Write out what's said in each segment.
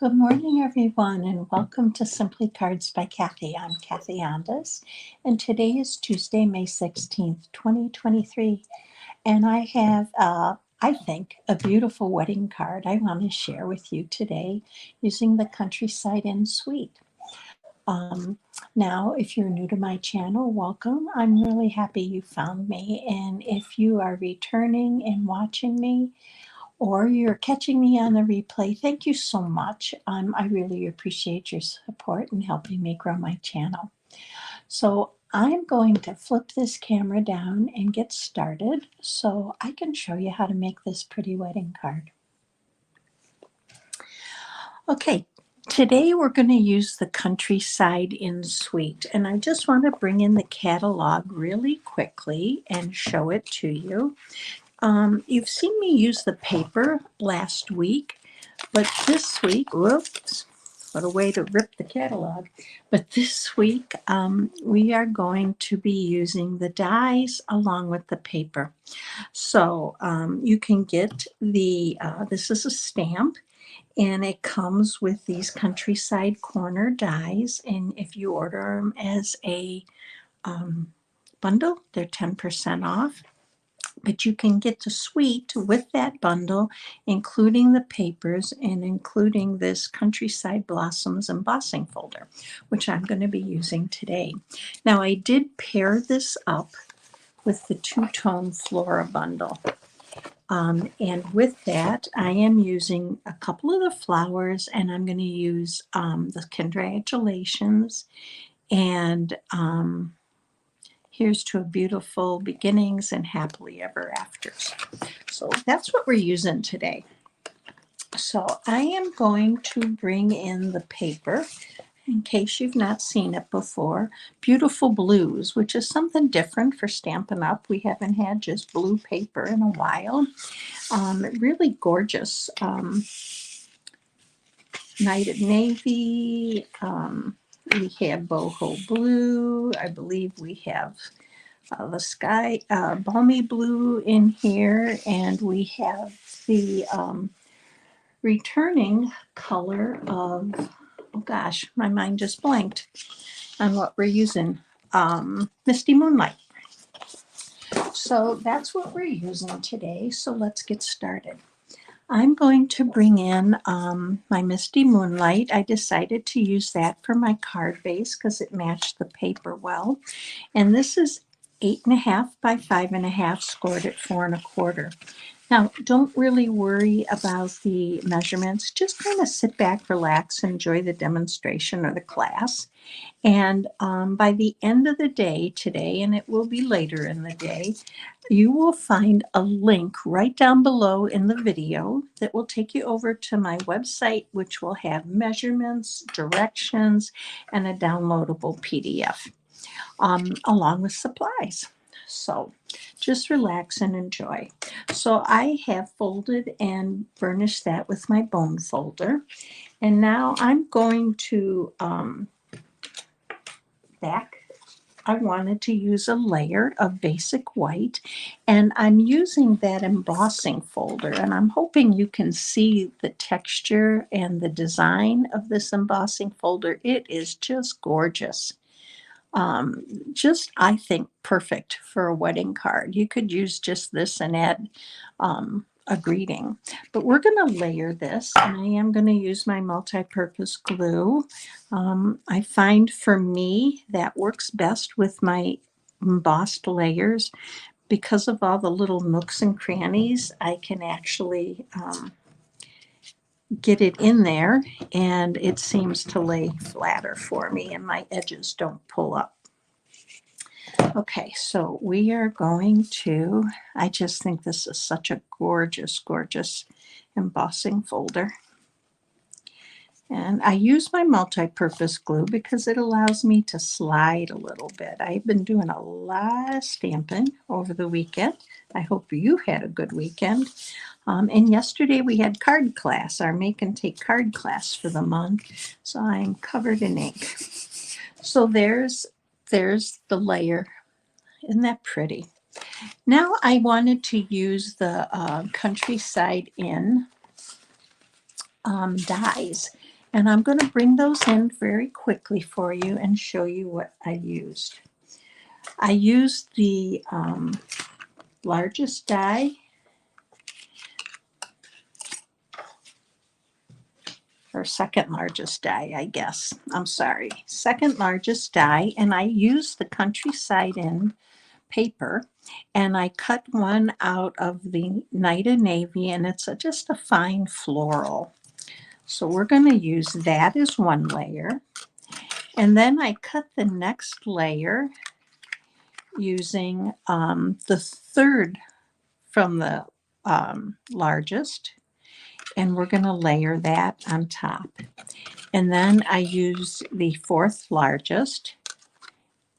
Good morning, everyone, and welcome to Simply Cards by Kathy. I'm Kathy Ondas, and today is Tuesday, May 16th, 2023, and I have, I think, a beautiful wedding card I want to share with you today using the Countryside Inn Suite. Now, if you're new to my channel, welcome. I'm really happy you found me, and if you are returning and watching me, or you're catching me on the replay, thank you so much. I really appreciate your support in helping me grow my channel. So I'm going to flip this camera down and get started so I can show you how to make this pretty wedding card. Okay, today we're going to use the Countryside Inn Suite, and I just want to bring in the catalog really quickly and show it to you. You've seen me use the paper last week, but this week, whoops, what a way to rip the catalog. But this week, we are going to be using the dies along with the paper. So you can get this is a stamp, and it comes with these Countryside Corner dies. And if you order them as a bundle, they're 10% off. But you can get the suite with that bundle, including the papers and including this Countryside Blossoms Embossing Folder, which I'm going to be using today. Now, I did pair this up with the Two-Tone Flora bundle. And with that, I am using a couple of the flowers, and I'm going to use the congratulations and here's to a beautiful beginnings and happily ever afters. So that's what we're using today. So I am going to bring in the paper in case you've not seen it before. Beautiful Blues, which is something different for Stampin' Up. We haven't had just blue paper in a while. Really gorgeous. Night Navy. We have boho blue. I believe we have the sky balmy blue in here, and we have the returning color of, oh gosh, my mind just blanked on what we're using, Misty Moonlight. So that's what we're using today. So let's get started. I'm going to bring in my Misty Moonlight. I decided to use that for my card base because it matched the paper well. And this is 8.5 by 5.5, scored at 4 1/4. Now, don't really worry about the measurements. Just kind of sit back, relax, enjoy the demonstration or the class. And by the end of the day today, and it will be later in the day, you will find a link right down below in the video that will take you over to my website, which will have measurements, directions, and a downloadable PDF, along with supplies. So just relax and enjoy. So I have folded and burnished that with my bone folder. And now I'm going to I wanted to use a layer of basic white, and I'm using that embossing folder, and I'm hoping you can see the texture and the design of this embossing folder. It is just gorgeous. Just, I think, perfect for a wedding card. You could use just this and add a greeting. But we're going to layer this, and I am going to use my multi-purpose glue. I find for me that works best with my embossed layers. Because of all the little nooks and crannies, I can actually get it in there, and it seems to lay flatter for me, and my edges don't pull up. Okay, so we are going to, I just think this is such a gorgeous, gorgeous embossing folder. And I use my multi-purpose glue because it allows me to slide a little bit. I've been doing a lot of stamping over the weekend. I hope you had a good weekend. And yesterday we had card class, our make and take card class for the month. So I'm covered in ink. So there's the layer. Isn't that pretty? Now I wanted to use the Countryside Inn dies. And I'm going to bring those in very quickly for you and show you what I used. I used the largest die, or second largest die, I guess. I'm sorry, second largest die, and I used the Countryside in paper, and I cut one out of the Night of Navy, and it's just a fine floral. So we're going to use that as one layer. And then I cut the next layer using the third from the largest, and we're going to layer that on top. And then I use the fourth largest,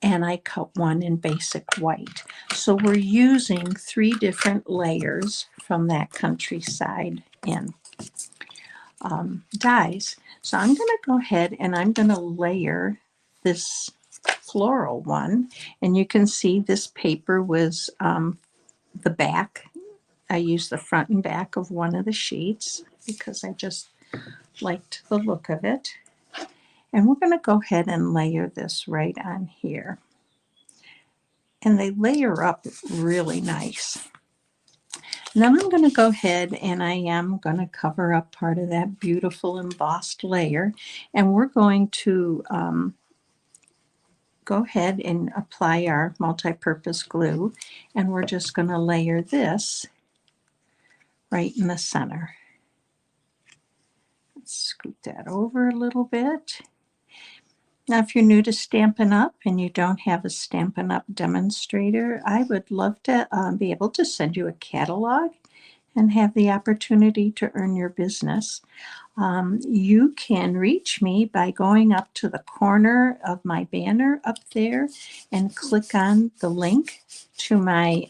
and I cut one in basic white. So we're using 3 different layers from that Countryside in dies. So I'm going to go ahead and I'm going to layer this floral one, and you can see this paper was the back. I used the front and back of one of the sheets because I just liked the look of it. And we're going to go ahead and layer this right on here. And they layer up really nice. And then I'm going to go ahead and I am going to cover up part of that beautiful embossed layer. And we're going to go ahead and apply our multi-purpose glue. And we're just going to layer this right in the center. Let's scoot that over a little bit. Now, if you're new to Stampin' Up! And you don't have a Stampin' Up! Demonstrator, I would love to be able to send you a catalog and have the opportunity to earn your business. You can reach me by going up to the corner of my banner up there and click on the link to my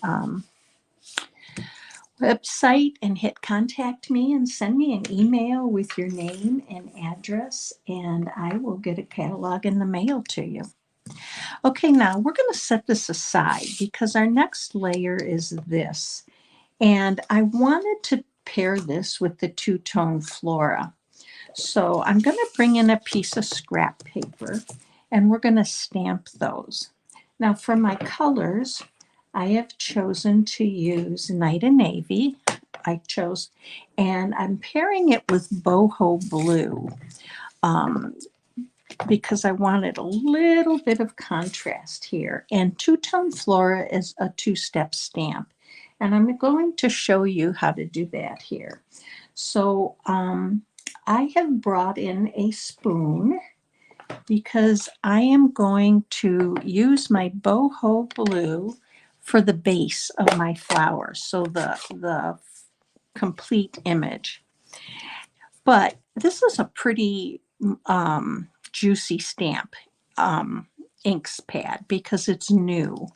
website and hit contact me and send me an email with your name and address, and I will get a catalog in the mail to you. Okay, now we're going to set this aside because our next layer is this, and I wanted to pair this with the Two-Tone Flora. So I'm going to bring in a piece of scrap paper and we're going to stamp those. Now for my colors, I have chosen to use Night of Navy. And I'm pairing it with boho blue because I wanted a little bit of contrast here. And Two-Tone Flora is a 2-step stamp. And I'm going to show you how to do that here. So I have brought in a spoon because I am going to use my boho blue for the base of my flower, so the complete image. But this is a pretty juicy stamp inks pad because it's new.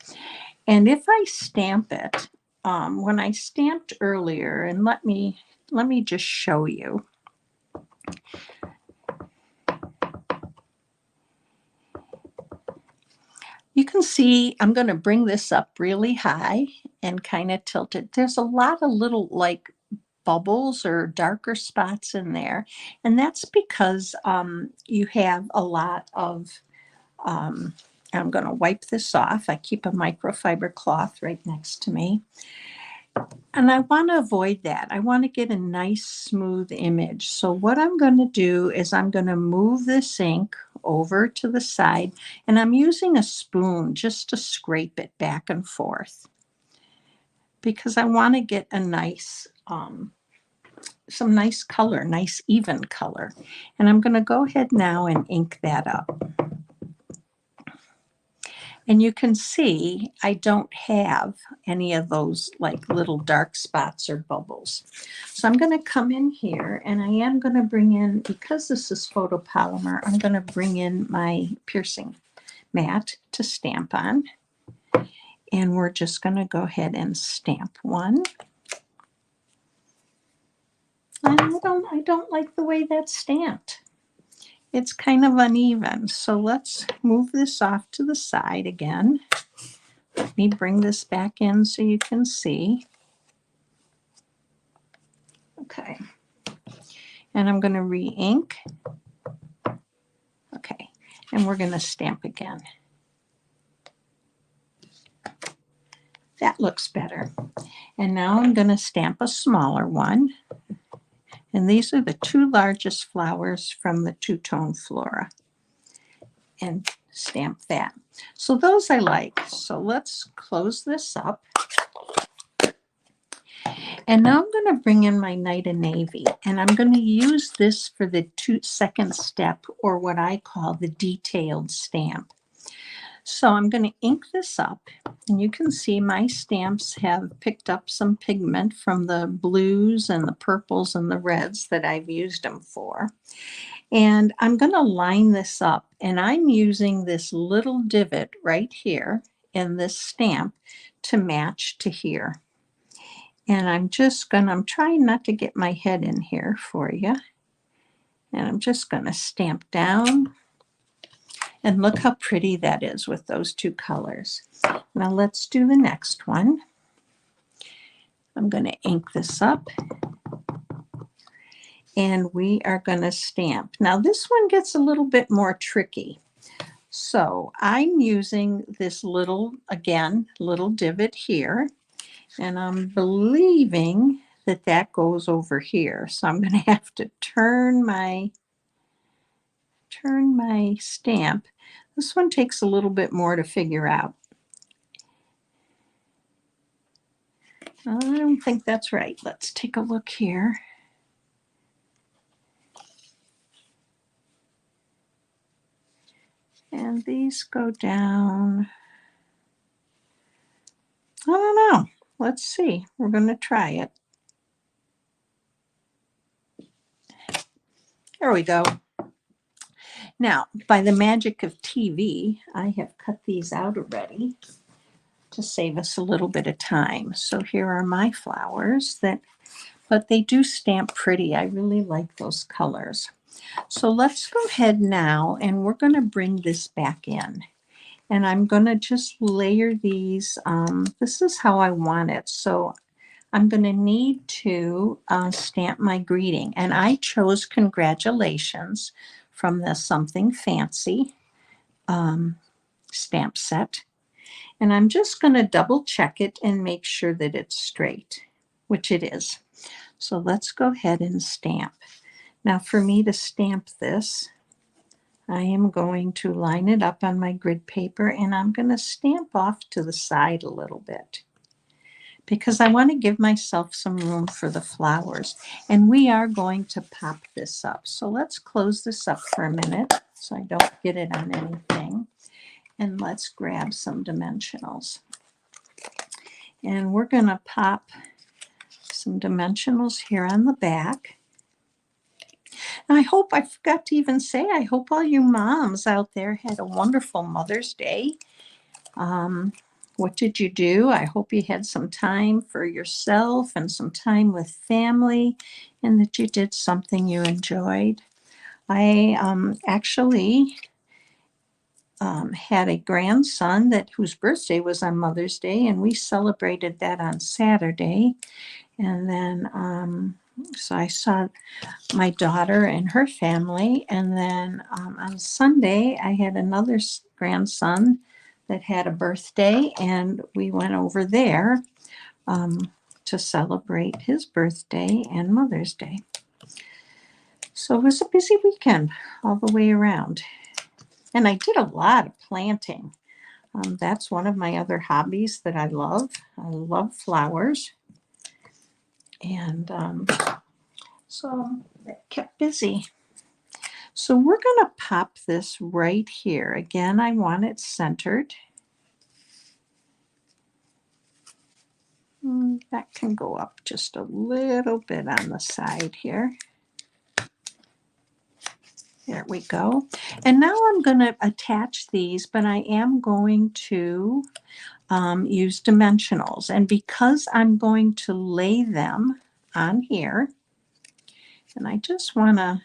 And if I stamp it, when I stamped earlier, and let me just show you. You can see I'm going to bring this up really high and kind of tilt it. There's a lot of little like bubbles or darker spots in there, and that's because you have a lot of I'm going to wipe this off. I keep a microfiber cloth right next to me. And I want to avoid that. I want to get a nice smooth image. So what I'm going to do is I'm going to move this ink over to the side, and I'm using a spoon just to scrape it back and forth because I want to get a nice, some nice color, nice even color. And I'm going to go ahead now and ink that up. And you can see I don't have any of those like little dark spots or bubbles. So I'm going to come in here and I am going to bring in, because this is photopolymer, I'm going to bring in my piercing mat to stamp on. And we're just going to go ahead and stamp one. And I don't like the way that's stamped. It's kind of uneven. So let's move this off to the side again. Let me bring this back in so you can see. Okay. And I'm going to re-ink. And we're going to stamp again. That looks better. And now I'm going to stamp a smaller one. And these are the 2 largest flowers from the Two-Tone Flora. And stamp that. So those I like. So let's close this up. And now I'm going to bring in my Night of Navy. And I'm going to use this for the second step, or what I call the detailed stamp. So I'm going to ink this up, and you can see my stamps have picked up some pigment from the blues and the purples and the reds that I've used them for. And I'm going to line this up, and I'm using this little divot right here in this stamp to match to here. And I'm trying not to get my head in here for you. And I'm just going to stamp down. And look how pretty that is with those 2 colors. Now let's do the next one. I'm going to ink this up. And we are going to stamp. Now this one gets a little bit more tricky. So I'm using this little divot here. And I'm believing that that goes over here. So I'm going to have to turn my stamp. This one takes a little bit more to figure out. I don't think that's right. Let's take a look here. And these go down. I don't know. Let's see. We're going to try it. There we go. Now, by the magic of TV, I have cut these out already to save us a little bit of time. So here are my flowers, but they do stamp pretty. I really like those colors. So let's go ahead now, and we're going to bring this back in. And I'm going to just layer these. This is how I want it. So I'm going to need to stamp my greeting. And I chose Congratulations from the Something Fancy stamp set. And I'm just going to double check it and make sure that it's straight, which it is. So let's go ahead and stamp. Now for me to stamp this, I am going to line it up on my grid paper, and I'm going to stamp off to the side a little bit because I want to give myself some room for the flowers. And we are going to pop this up. So let's close this up for a minute so I don't get it on anything. And let's grab some dimensionals. And we're going to pop some dimensionals here on the back. And I forgot to even say, I hope all you moms out there had a wonderful Mother's Day. What did you do? I hope you had some time for yourself and some time with family, and that you did something you enjoyed. I actually had a grandson whose birthday was on Mother's Day, and we celebrated that on Saturday. And then so I saw my daughter and her family. And then on Sunday, I had another grandson that had a birthday, and we went over there to celebrate his birthday and Mother's Day. So it was a busy weekend all the way around. And I did a lot of planting. That's one of my other hobbies that I love. I love flowers. And so that kept busy. So we're going to pop this right here. Again, I want it centered. That can go up just a little bit on the side here. There we go. And now I'm going to attach these, but I am going to use dimensionals. And because I'm going to lay them on here, and I just want to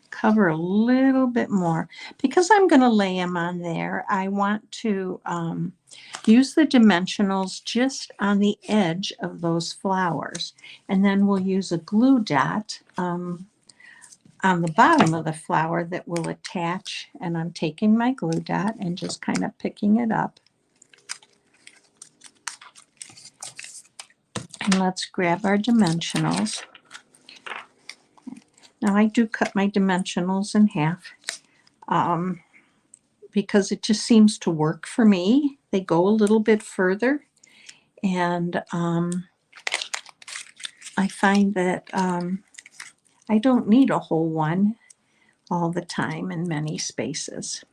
cover a little bit more. Because I'm going to lay them on there, I want to use the dimensionals just on the edge of those flowers. And then we'll use a glue dot on the bottom of the flower that will attach, and I'm taking my glue dot and just kind of picking it up. And let's grab our dimensionals. Now I do cut my dimensionals in half because it just seems to work for me. They go a little bit further, and I find that I don't need a whole one all the time in many spaces.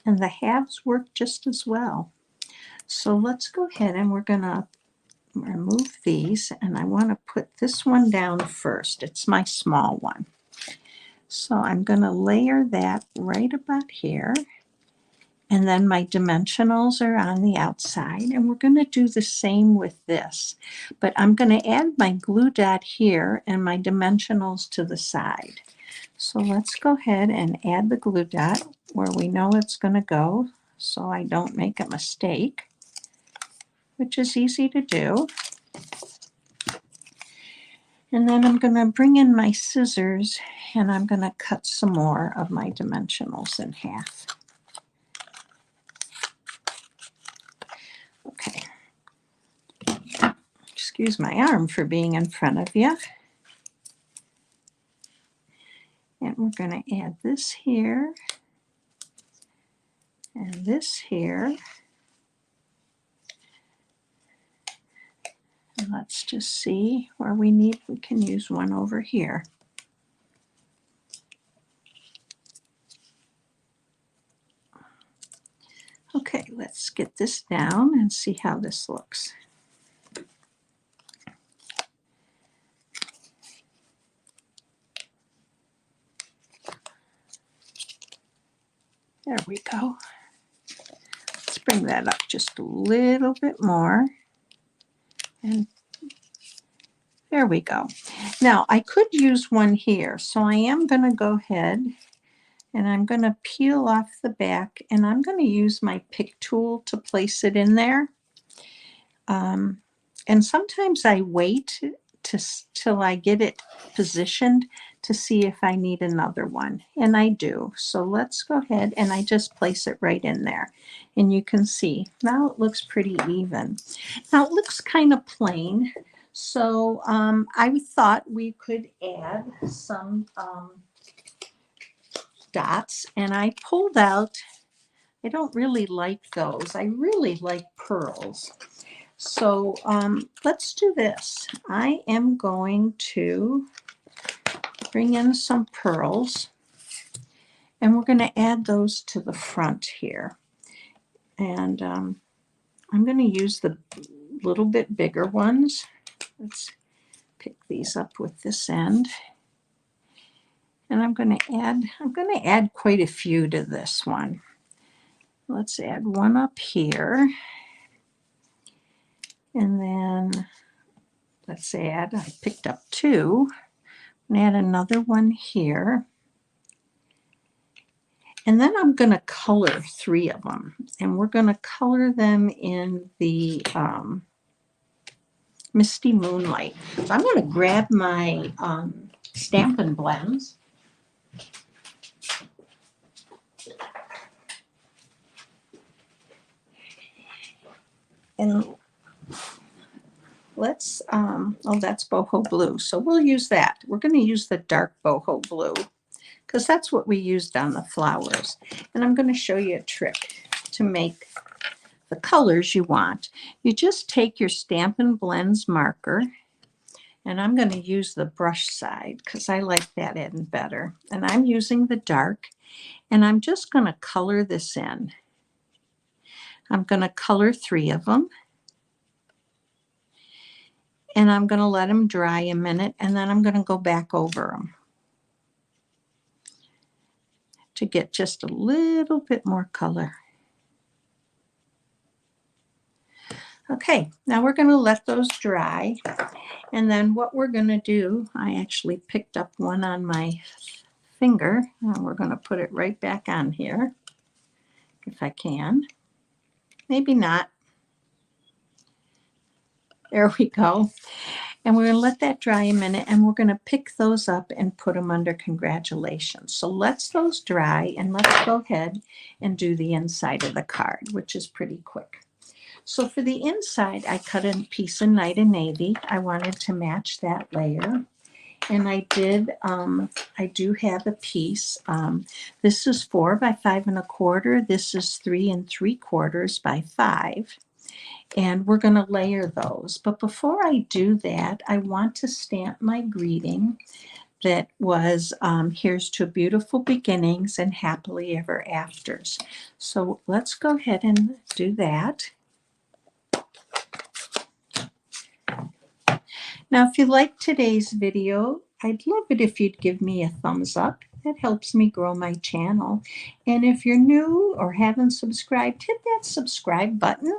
And the halves work just as well. So let's go ahead and we're going to remove these, and I want to put this one down first. It's my small one. So I'm going to layer that right about here. And then my dimensionals are on the outside, and we're going to do the same with this. But I'm going to add my glue dot here and my dimensionals to the side. So let's go ahead and add the glue dot where we know it's going to go so I don't make a mistake, which is easy to do. And then I'm going to bring in my scissors and I'm going to cut some more of my dimensionals in half. Okay. Excuse my arm for being in front of you. And we're going to add this here and this here. And let's just see where we can use one over here. Okay, let's get this down and see how this looks. There we go. Let's bring that up just a little bit more. And there we go. Now, I could use one here, so I am going to go ahead and I'm going to peel off the back, and I'm going to use my pick tool to place it in there. And sometimes I wait till I get it positioned to see if I need another one, and I do. So let's go ahead and I just place it right in there, and you can see now it looks pretty even. Now it looks kind of plain, so I thought we could add some dots, and I pulled out, I don't really like those, I really like pearls. So let's do this. I am going to bring in some pearls, and we're going to add those to the front here. And I'm going to use the little bit bigger ones. Let's pick these up with this end. And I'm going to add quite a few to this one. Let's add one up here. And then let's add, I picked up two, and add another one here. And then I'm going to color three of them, and we're going to color them in the Misty Moonlight. So I'm going to grab my Stampin' Blends. And let's, oh, that's boho blue. So we'll use that. We're going to use the dark boho blue because that's what we used on the flowers. And I'm going to show you a trick to make the colors you want. You just take your Stampin' Blends marker, and I'm going to use the brush side because I like that end better. And I'm using the dark, and I'm just going to color this in. I'm going to color three of them. And I'm going to let them dry a minute, and then I'm going to go back over them to get just a little bit more color. Okay, now we're going to let those dry, and then what we're going to do, I actually picked up one on my finger, and we're going to put it right back on here, if I can. Maybe not. There we go. And we're going to let that dry a minute, and we're going to pick those up and put them under congratulations. So let's those dry, and let's go ahead and do the inside of the card, which is pretty quick. So for the inside, I cut a piece of Night and Navy. I wanted to match that layer. And I do have a piece. This is 4 by 5 1/4. This is 3 3/4 by 5. And we're going to layer those. But before I do that, I want to stamp my greeting that was, here's to beautiful beginnings and happily ever afters. So let's go ahead and do that. Now, if you like today's video, I'd love it if you'd give me a thumbs up. That helps me grow my channel. And if you're new or haven't subscribed, hit that subscribe button,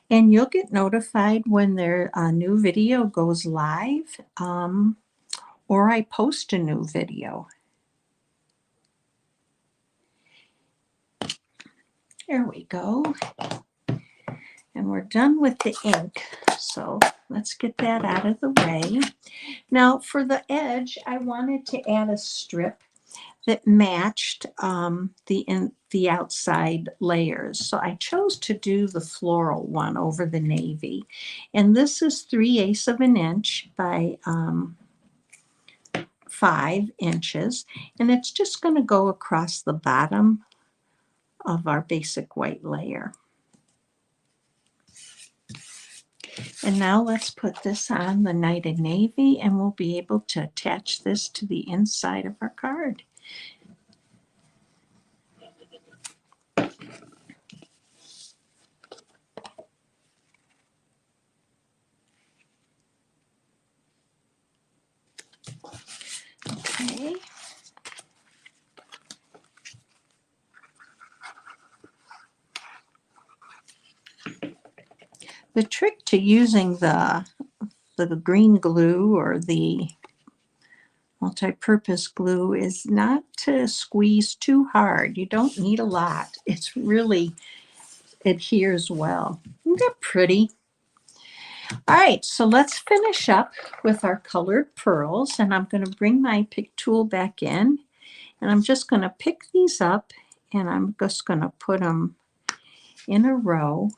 and you'll get notified when a new video goes live, or I post a new video. There we go. And we're done with the ink. So let's get that out of the way. Now for the edge, I wanted to add a strip that matched the outside layers. So I chose to do the floral one over the navy. And this is 3/8 of an inch by 5 inches. And it's just going to go across the bottom of our basic white layer. And now let's put this on the Night and Navy, and we'll be able to attach this to the inside of our card. Okay. The trick to using the green glue or the multi-purpose glue is not to squeeze too hard. You don't need a lot. It's really adheres well. Isn't that pretty? All right, so let's finish up with our colored pearls, and I'm going to bring my pick tool back in, and I'm just going to pick these up, and I'm just going to put them in a row.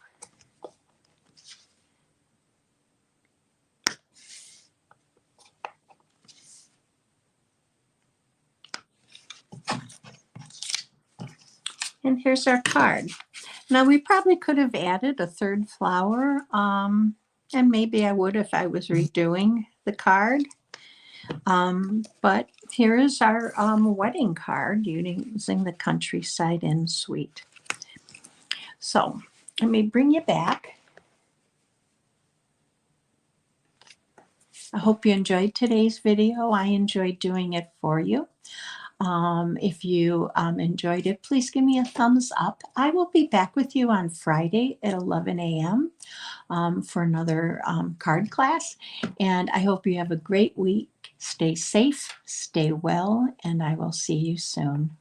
And here's our card. Now we probably could have added a third flower, and maybe I would if I was redoing the card. But here is our wedding card using the Countryside Inn Suite. So let me bring you back. I hope you enjoyed today's video. I enjoyed doing it for you. If you enjoyed it, please give me a thumbs up. I will be back with you on Friday at 11 a.m. For another card class. And I hope you have a great week. Stay safe, stay well, and I will see you soon.